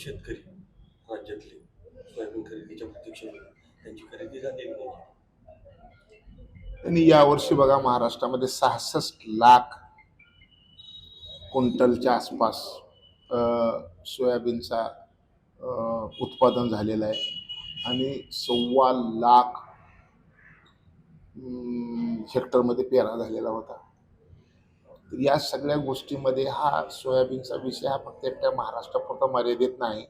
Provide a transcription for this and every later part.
शेतकरी राज्यातले सोयाबीन खरेदीच्या प्रत्यक्ष त्यांची खरेदी झालेली नाही. आणि यावर्षी बघा महाराष्ट्रामध्ये 66 लाख क्विंटलच्या आसपास सोयाबीनचा उत्पादन झालेलं आहे आणि 1.25 लाख हेक्टरमध्ये पेरा झालेला होता. तर या सगळ्या गोष्टीमध्ये हा सोयाबीनचा विषय हा फक्त एकट्या महाराष्ट्रापुरता मर्यादित नाही,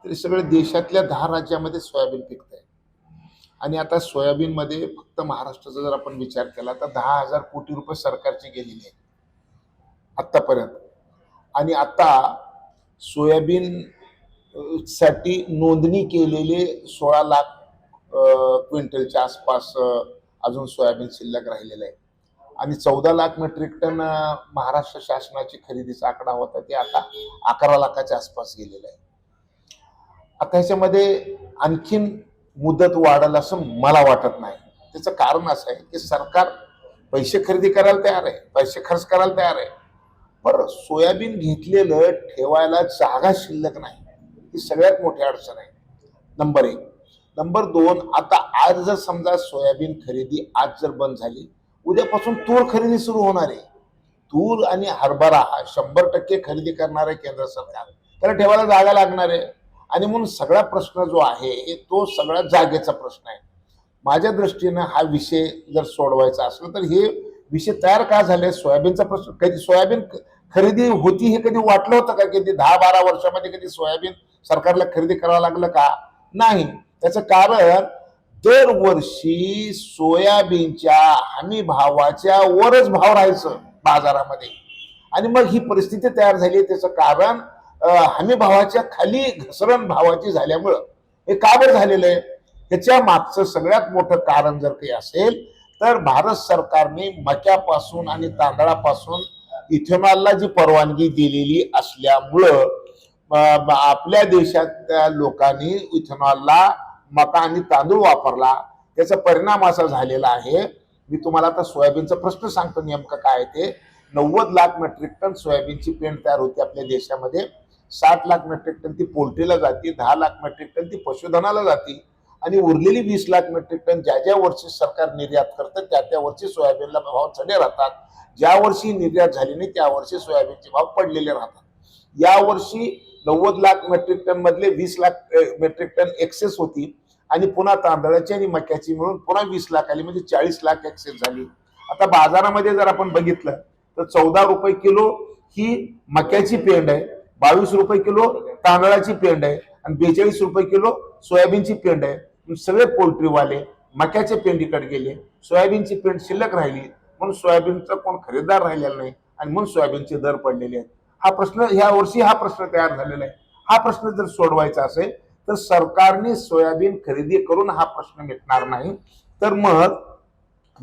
तरी सगळ्या देशातल्या 10 राज्यामध्ये सोयाबीन पिकत आहे. आणि आता सोयाबीनमध्ये फक्त महाराष्ट्राचा जर आपण विचार केला तर 10,000 कोटी रुपये सरकारचे गेलेले आहेत आत्तापर्यंत. आणि आता सोयाबीन साठी नोंदणी केलेले 16 लाख क्विंटलच्या आसपास अजून सोयाबीन शिल्लक राहिलेलं आहे. आणि 14 लाख मेट्रिक टन महाराष्ट्र शासनाची खरेदीचा आकडा होता, ते आता 11 लाखाच्या आसपास गेलेला आहे. आता ह्याच्यामध्ये आणखीन मुदत वाढेल असं मला वाटत नाही. त्याचं कारण असं आहे की सरकार पैसे खरेदी करायला तयार आहे, पैसे खर्च करायला तयार आहे, पण सोयाबीन घेतलेलं ठेवायला जागा शिल्लक नाही. ही सगळ्यात मोठी अडचण आहे, नंबर 1. नंबर 2, आता आज जर समजा सोयाबीन खरेदी आज जर बंद झाली, उद्यापासून तूर खरेदी सुरू होणार आहे. तूर आणि हरभरा 100% खरेदी करणार आहे केंद्र सरकार, त्याला ठेवायला जागा लागणार आहे. आणि म्हणून सगळा प्रश्न जो आहे तो सगळा जागेचा प्रश्न आहे. माझ्या दृष्टीनं हा विषय जर सोडवायचा असला तर हे विषय तयार का झाले? सोयाबीनचा प्रश्न, कधी सोयाबीन खरेदी होती हे कधी वाटलं होतं का? कधी 10-12 वर्षामध्ये कधी सोयाबीन सरकारला खरेदी करावं लागलं का? नाही. त्याचं कारण दरवर्षी सोयाबीनच्या हमी भावाच्या वरच भाव राहायचं बाजारामध्ये. आणि मग ही परिस्थिती तयार झाली. त्याचं कारण हमी भावाच्या खाली घसरण भावाची झाल्यामुळं हे का बरं झालेलं आहे? ह्याच्या मागचं सगळ्यात मोठं कारण जर काही असेल तर भारत सरकारने मक्यापासून आणि तांदळापासून इथेनॉलला जी परवानगी दिलेली असल्यामुळं आपल्या देशातल्या लोकांनी इथेनॉलला मका आणि तांदूळ वापरला. त्याचा परिणाम असा झालेला आहे. मी तुम्हाला आता सोयाबीनचा प्रश्न सांगतो नेमकं काय ते. 90 लाख मेट्रिक टन सोयाबीनची पेंड तयार होती आपल्या देशामध्ये. 60 लाख मेट्रिक टन ती पोल्ट्रीला जाते, 10 लाख मेट्रिक टन ती पशुधनाला जाते, आणि उरलेली 20 लाख मेट्रिक टन ज्या ज्या वर्षी सरकार निर्यात करतं त्या त्या वर्षी सोयाबीनला भाव चढे राहतात. ज्या वर्षी निर्यात झाली नाही त्या वर्षी सोयाबीनचे भाव पडलेले राहतात. या वर्षी 90 लाख मेट्रिक टन मधले 20 लाख मेट्रिक टन एक्सेस होती, आणि पुन्हा तांदळाची आणि मक्याची मिळून पुन्हा 20 लाख आली, म्हणजे 40 लाख एक्सेस झाली. आता बाजारामध्ये जर आपण बघितलं तर 14 रुपये किलो ही मक्याची पेंड आहे, 22 रुपये किलो तांदळाची पेंड आहे, आणि 42 रुपये किलो सोयाबीनची पेंड आहे. सगळे पोल्ट्रीवाले मक्याच्या पेंडीकडे गेले, सोयाबीनची पेंड शिल्लक राहिली, म्हणून सोयाबीनचा कोण खरेदीदार राहिलेला नाही, आणि म्हणून सोयाबीनचे दर पडलेले आहेत. हा प्रश्न ह्या वर्षी हा प्रश्न तयार झालेला आहे. हा प्रश्न जर सोडवायचा असेल तर सरकारने सोयाबीन खरेदी करून हा प्रश्न मिटणार नाही, तर मग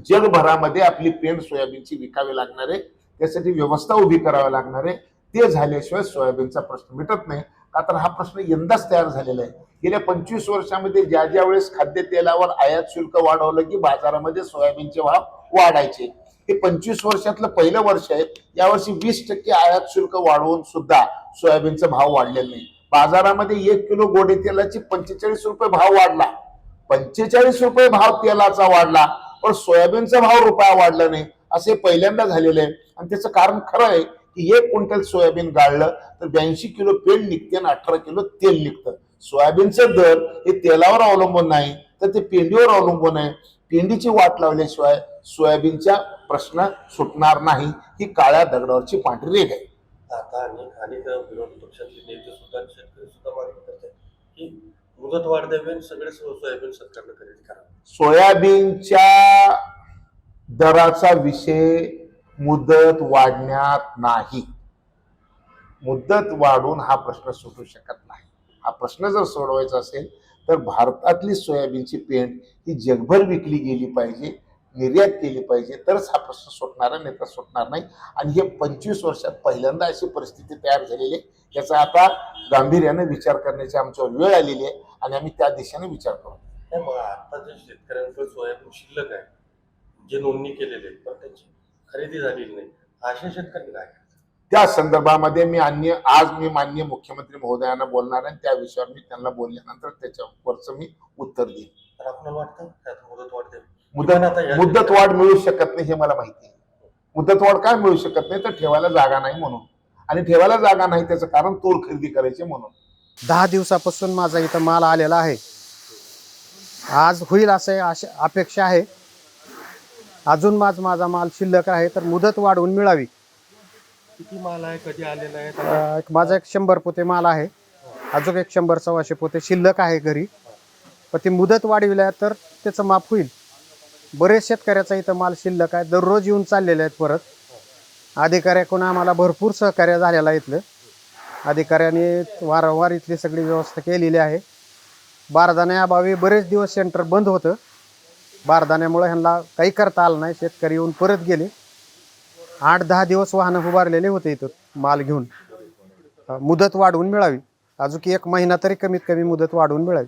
जगभरामध्ये आपली पेंड सोयाबीनची विकावी लागणार आहे. त्यासाठी व्यवस्था उभी करावी लागणार आहे. ते झाल्याशिवाय सोयाबीनचा प्रश्न मिटत नाही. का तर हा प्रश्न यंदाच तयार झालेला आहे. गेल्या 25 वर्षामध्ये ज्या ज्या वेळेस खाद्यतेलावर आयात शुल्क वाढवलं की बाजारामध्ये सोयाबीनचे भाव वाढायचे. हे 25 वर्षातलं पहिलं वर्ष आहे. यावर्षी 20% आयात शुल्क वाढवून सुद्धा सोयाबीनचा भाव वाढलेला नाही. बाजारामध्ये 1 किलो गोडे तेलाची 45 रुपये भाव वाढला. 45 रुपये भाव तेलाचा वाढला, पण सोयाबीनचा भाव रुपया वाढला नाही, असे पहिल्यांदा झालेले आहे. आणि त्याचं कारण खरं आहे की 1 क्विंटल सोयाबीन गाळलं तर 82 किलो पेंड निघते आणि 18 किलो तेल निघतं. सोयाबीनचं दर हे तेलावर अवलंबून नाही, तर ते पेंडीवर अवलंबून आहे. पेंडीची वाट लावल्याशिवाय सोयाबीनचा प्रश्न सुटणार नाही. ही काळ्या दगडावरची पांढरी रेघ आहे. आता अनेक विरोध पक्षातले नेते सुद्धा शेतकरी सुद्धा मागणी करतात की मुदत वाढ द्यावी आणि सगळे सोयाबीन सरकारनं खरेदी करावं. सोयाबीनच्या दराचा विषय मुदत वाढण्यात नाही. मुदत वाढून हा प्रश्न सुटू शकत नाही. हा प्रश्न जर सोडवायचा असेल तर भारतातली सोयाबीनची पेंड ही जगभर विकली गेली पाहिजे, निर्यात केली पाहिजे, तरच हा प्रश्न सुटणार आहे, नाही तर सुटणार नाही. आणि हे 25 वर्षात पहिल्यांदा अशी परिस्थिती तयार झालेली आहे. याचा आता गांभीर्याने विचार करण्याची आमच्यावर वेळ आलेली आहे, आणि आम्ही त्या दिशेने विचार करू. नाही, मग आता जे शेतकऱ्यांकडे सोयाबीन शिल्लक आहे, जे नोंदणी केलेले आहेत पण त्याची खरेदी झालेली नाही, अशा शेतकऱ्यांनी काय करायचं? त्या संदर्भामध्ये आज मी माननीय मुख्यमंत्री महोदयांना बोलणार आहे. त्या विषयावर मी त्यांना बोलल्यानंतर त्याच्यावरचं मी उत्तर देईन. तर आपल्याला वाटतं त्यात मुदतवाढ द्यावी. मुदतवाढ मिळू शकत नाही हे मला माहिती आहे. मुदतवाढ काय मिळू शकत नाही तर ठेवायला जागा नाही म्हणून, आणि ठेवायला जागा नाही त्याचं कारण तूर खरेदी करायची म्हणून. 10 दिवसापासून माझा इथं माल आलेला आहे. आज होईल असं अपेक्षा आहे. अजून माझा माल शिल्लक आहे तर मुदत वाढवून मिळावी. किती माल आहे, कधी आलेला आहे? माझा एक 100 पोते माल आहे. अजून एक 100-125 पोते शिल्लक आहे घरी. पण ती मुदत वाढविल्या तर त्याचं माफ होईल. बरेच शेतकऱ्याचा इथं माल शिल्लक आहे. दररोज येऊन चाललेले आहेत परत. अधिकाऱ्याकडून आम्हाला भरपूर सहकार्य झालेलं आहे. इथलं अधिकाऱ्यांनी वारंवार इथली सगळी व्यवस्था केलेली आहे. बारदाण्याअभावी बरेच दिवस सेंटर बंद होतं. बारदाण्यामुळे ह्यांना काही करता आलं नाही. शेतकरी येऊन परत गेले. 8-10 दिवस वाहनं उभारलेले होते इथं माल घेऊन. मुदत वाढवून मिळावी. अजून 1 महिना तरी कमीत कमी मुदत वाढवून मिळावी.